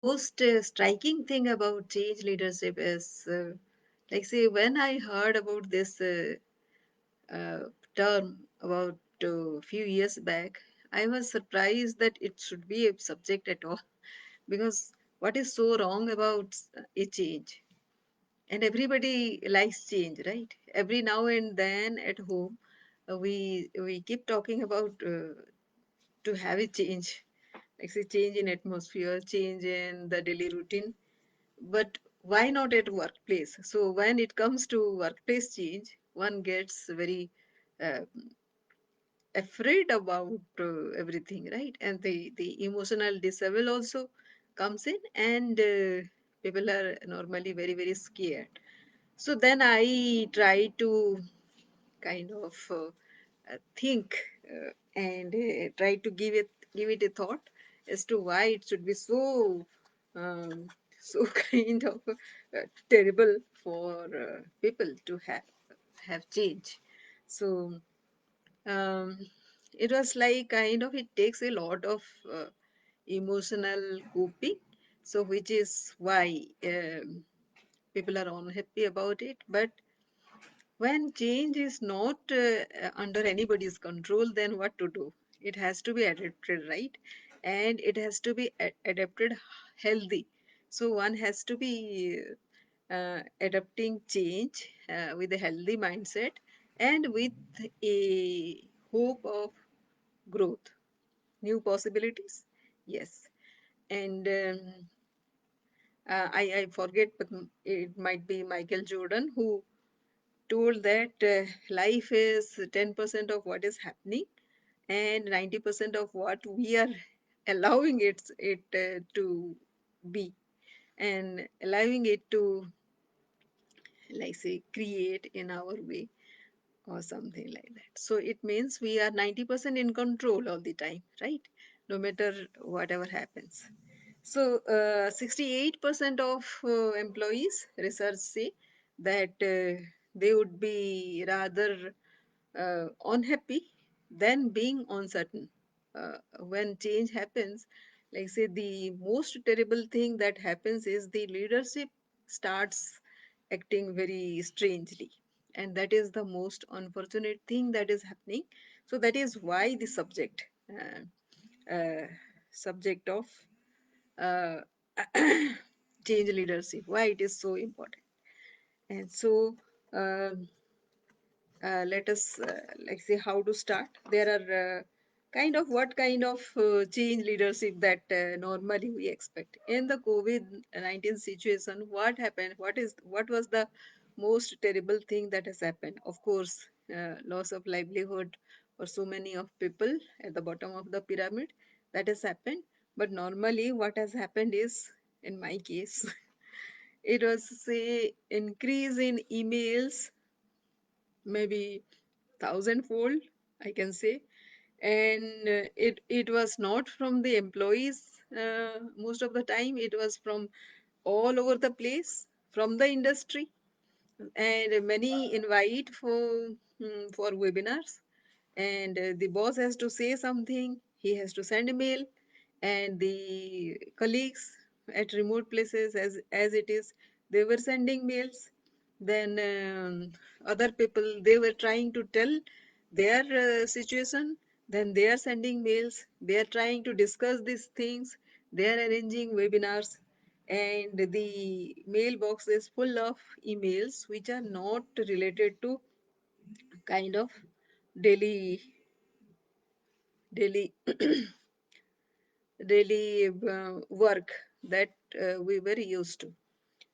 Most striking thing about change leadership is, like, say, when I heard about this uh, term about a few years back, I was surprised that it should be a subject at all. Because what is so wrong about a change? And everybody likes change, right? Every now and then at home, we keep talking about to have a change, like say change in atmosphere, change in the daily routine. But why not at workplace? So when it comes to workplace change, one gets very uh, afraid about everything, right? And the emotional disable also comes in, and people are normally very very scared. So then I try to kind of think and try to give it a thought as to why it should be so um, so kind of terrible for people to have change. So um, it was like kind of it takes a lot of emotional coping, so which is why people are unhappy about it. But when change is not under anybody's control, then what to do? It has to be adapted, right? And it has to be adapted healthy. So one has to be adapting change with a healthy mindset and with a hope of growth, new possibilities. Yes. And I forget, but it might be Michael Jordan who told that life is 10% of what is happening and 90% of what we are allowing it to be, and allowing it to, like say, create in our way or something like that. So it means we are 90% in control all the time, right? No matter whatever happens. So 68% of employees, research say, that they would be rather unhappy than being uncertain. When change happens, like say, the most terrible thing that happens is the leadership starts acting very strangely, and that is the most unfortunate thing that is happening. So that is why the subject of uh, change leadership, why it is so important. And so um let us like say how to start. There are kind of what kind of change leadership that normally we expect in the COVID-19 situation. What happened? What was the most terrible thing that has happened? Of course, loss of livelihood for so many of people at the bottom of the pyramid, that has happened. But normally what has happened is, in my case, it was say increase in emails, maybe thousandfold, I can say. And it was not from the employees. Most of the time it was from all over the place, from the industry, and many invite for webinars, and the boss has to say something, he has to send a mail, and the colleagues at remote places, as it is, they were sending mails. Then other people, they were trying to tell their situation, then they are sending mails, they are trying to discuss these things, they are arranging webinars, and the mailbox is full of emails which are not related to kind of daily daily daily work that we were used to.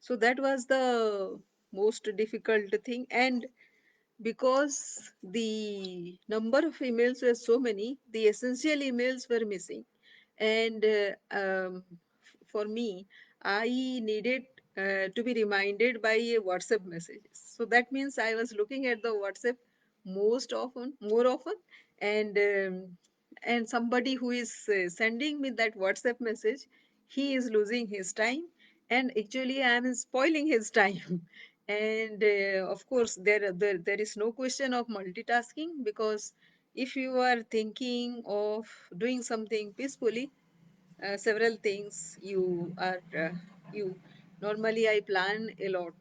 So that was the most difficult thing. And because the number of emails were so many, the essential emails were missing. And for me, I needed to be reminded by a WhatsApp messages. So that means I was looking at the WhatsApp more often, and somebody who is sending me that WhatsApp message, he is losing his time, and actually I am spoiling his time. And of course, there is no question of multitasking, because if you are thinking of doing something peacefully, several things you normally I plan a lot,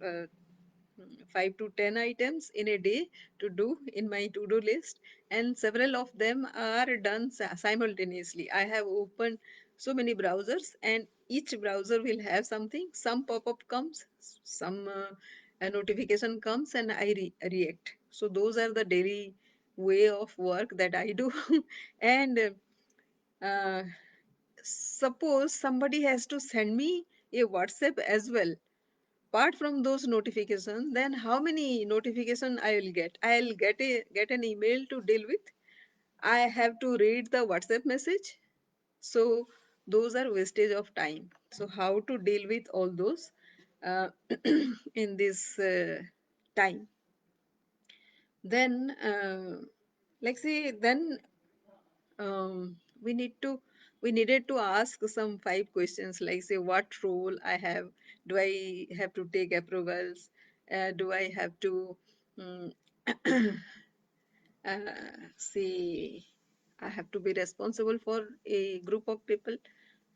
5 to 10 items in a day to do in my to do list, and several of them are done simultaneously. I have opened so many browsers, and each browser will have something. Some pop up comes, some a notification comes, and I react. So those are the daily way of work that I do. And uh, suppose somebody has to send me a WhatsApp as well, apart from those notifications, then how many notification I will get? I'll get an email to deal with. I have to read the WhatsApp message. So those are wastage of time. So how to deal with all those uh, in this time? Then, like say, then we needed to ask some 5 questions, like say what role I have. Do I have to take approvals? Do I have to um, say I have to be responsible for a group of people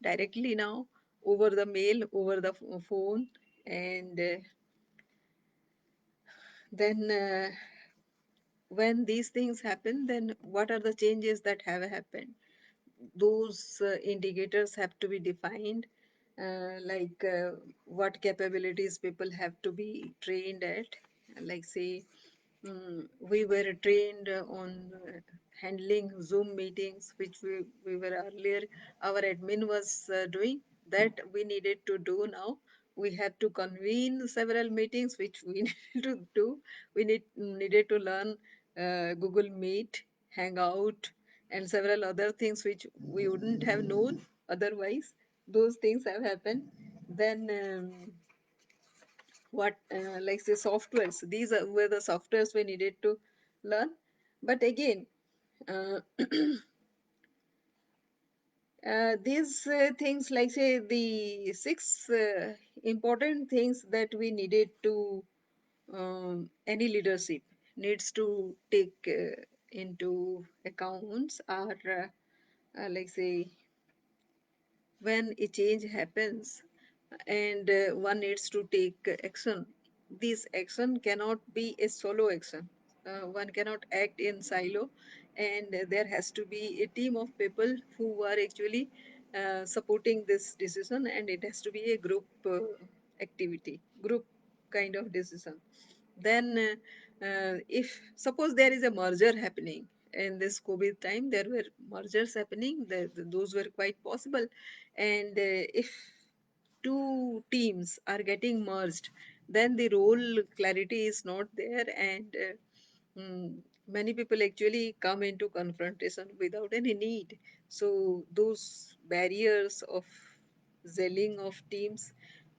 directly now, over the mail, over the phone? And then when these things happen, then what are the changes that have happened? Those indicators have to be defined, like what capabilities people have to be trained at. Like say, we were trained on handling Zoom meetings, which we were earlier, our admin was doing. That we needed to do now. We have to convene several meetings, which we need to do. We needed to learn Google Meet, Hangout, and several other things which we wouldn't have known otherwise. Those things have happened. Then what like say softwares, these were the softwares we needed to learn. But again, uh, these things, like say the six important things that we needed to, any leadership needs to take into accounts are, like say, when a change happens and one needs to take action, this action cannot be a solo action. One cannot act in silo, and there has to be a team of people who are actually supporting this decision, and it has to be a group activity, group kind of decision. Then if suppose there is a merger happening in this COVID time, there were mergers happening, those were quite possible. And if two teams are getting merged, then the role clarity is not there, and many people actually come into confrontation without any need. So those barriers of gelling of teams,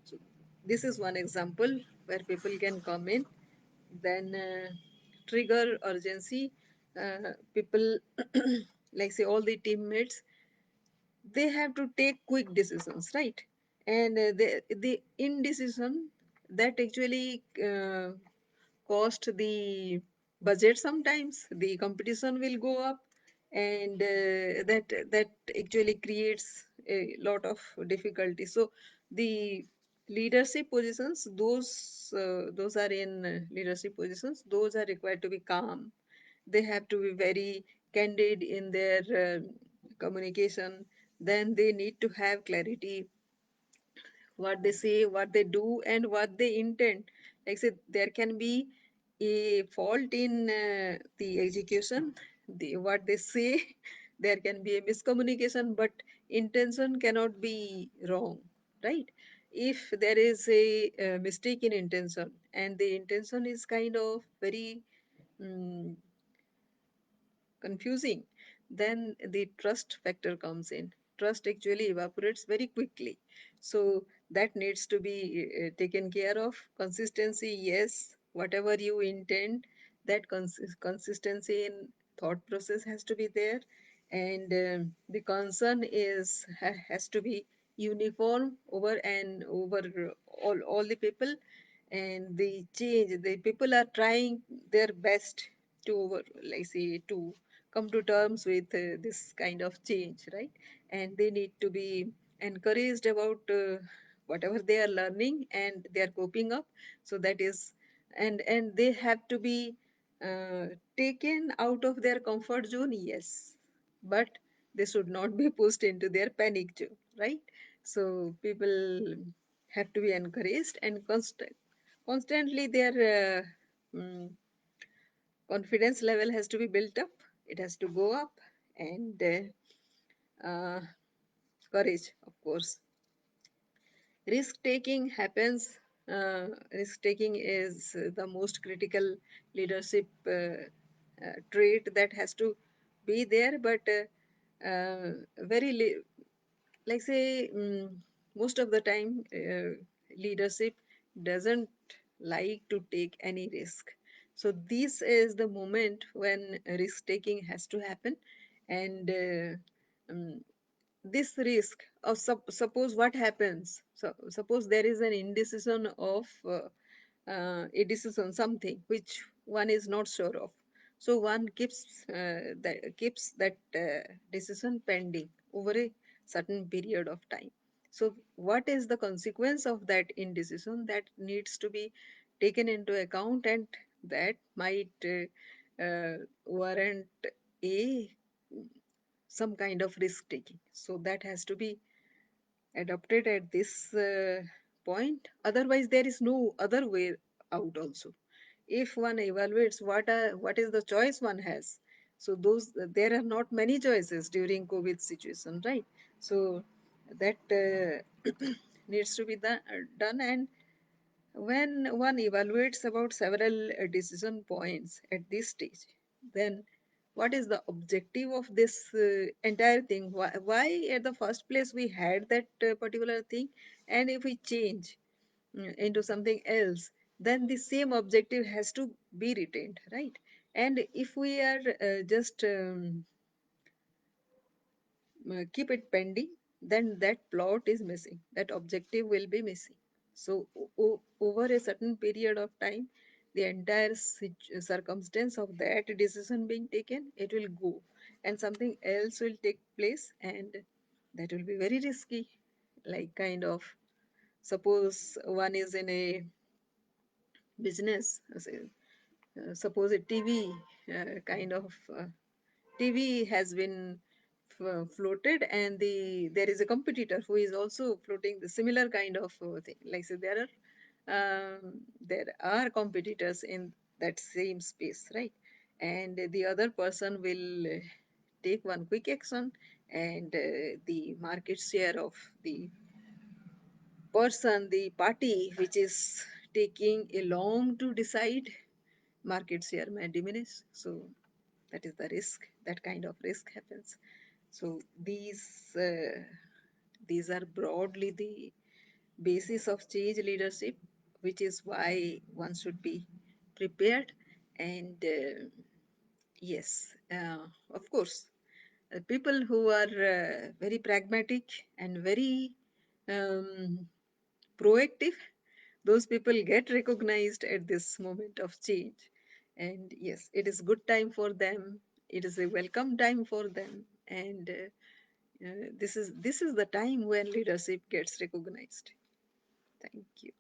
so this is one example where people can come in. Then trigger urgency, people like say all the teammates, they have to take quick decisions, right? And the indecision that actually cost the budget. Sometimes the competition will go up, and that actually creates a lot of difficulty. So the leadership positions, those are in leadership positions, those are required to be calm. They have to be very candid in their communication. Then they need to have clarity, what they say, what they do, and what they intend. Like say, there can be a fault in the execution, what they say. There can be a miscommunication, but intention cannot be wrong, right? If there is a mistake in intention, and the intention is kind of very mm, confusing, then the trust factor comes in. Trust actually evaporates very quickly. So that needs to be taken care of. Consistency, yes, whatever you intend, that consistency in thought process has to be there. And the concern has to be uniform over and over all the people. And the change, the people are trying their best to over, like say, to come to terms with this kind of change, right? And they need to be encouraged about whatever they are learning, and they are coping up. So that is, and they have to be uh, taken out of their comfort zone, yes, but they should not be pushed into their panic zone, right? So people have to be encouraged, and constantly their confidence level has to be built up, it has to go up, and courage, of course. Risk taking happens, risk taking is the most critical leadership trait that has to be there, but very like say most of the time leadership doesn't like to take any risk. So this is the moment when risk taking has to happen. And this risk of suppose what happens, so suppose there is an indecision of a decision, something which one is not sure of. So one keeps that decision pending over a certain period of time. So what is the consequence of that indecision that needs to be taken into account, and that might warrant a some kind of risk taking. So that has to be adopted at this point. Otherwise, there is no other way out. Also, if one evaluates what is the choice one has, so those there are not many choices during COVID situation, right? So that needs to be done. And when one evaluates about several decision points at this stage, then what is the objective of this entire thing? Why at the first place we had that particular thing? And if we change into something else, then the same objective has to be retained, right? And if we are just keep it pending, then that plot is missing, that objective will be missing. So over a certain period of time, the entire circumstance of that decision being taken, it will go, and something else will take place, and that will be very risky. Like kind of, suppose one is in a business, suppose a TV kind of TV has been floated, and there is a competitor who is also floating the similar kind of thing. Like so, there are competitors in that same space, right? And the other person will take one quick action, and the market share of the person, the party which is taking a long to decide, market share may diminish. So that is the risk. That kind of risk happens. So these are broadly the basis of change leadership, which is why one should be prepared. And yes, of course, people who are very pragmatic and very um, proactive, those people get recognized at this moment of change. And yes, it is good time for them, it is a welcome time for them. And this is the time when leadership gets recognized. Thank you.